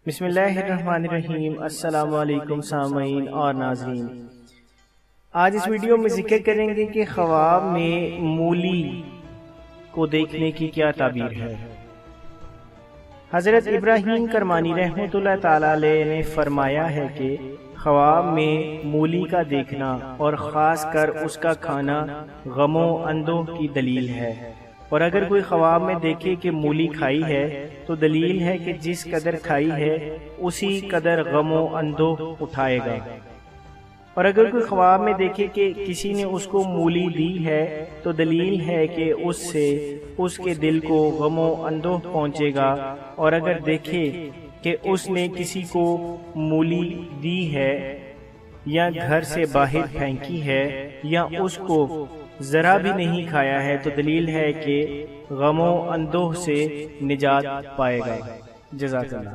बिस्मिल्लाहिर्रहमानिर्रहीम। अस्सलामु अलैकुम सामईन और नाज़रीन, आज इस वीडियो में जिक्र करेंगे कि ख्वाब में मूली को देखने की क्या ताबीर है। हजरत इब्राहीम करमानी रहमतुल्लाह ताला अलैह ने फरमाया है कि ख्वाब में मूली का देखना और ख़ास कर उसका खाना गमो अंधों की दलील है। और अगर कोई ख्वाब में देखे कि मूली खाई है तो दलील है कि जिस कदर खाई है उसी कदर गमो अंधो उठाएगा। और अगर कोई ख्वाब में देखे कि किसी ने उसको मूली दी है तो दलील है कि उससे उसके दिल को गमो अंधो पहुँचेगा। और अगर देखे कि उसने किसी को मूली दी है या घर से बाहर फेंकी है या उसको जरा भी नहीं खाया है तो दलील है कि गमो अंधों से निजात पाएगा। जज़ाकल्लाह।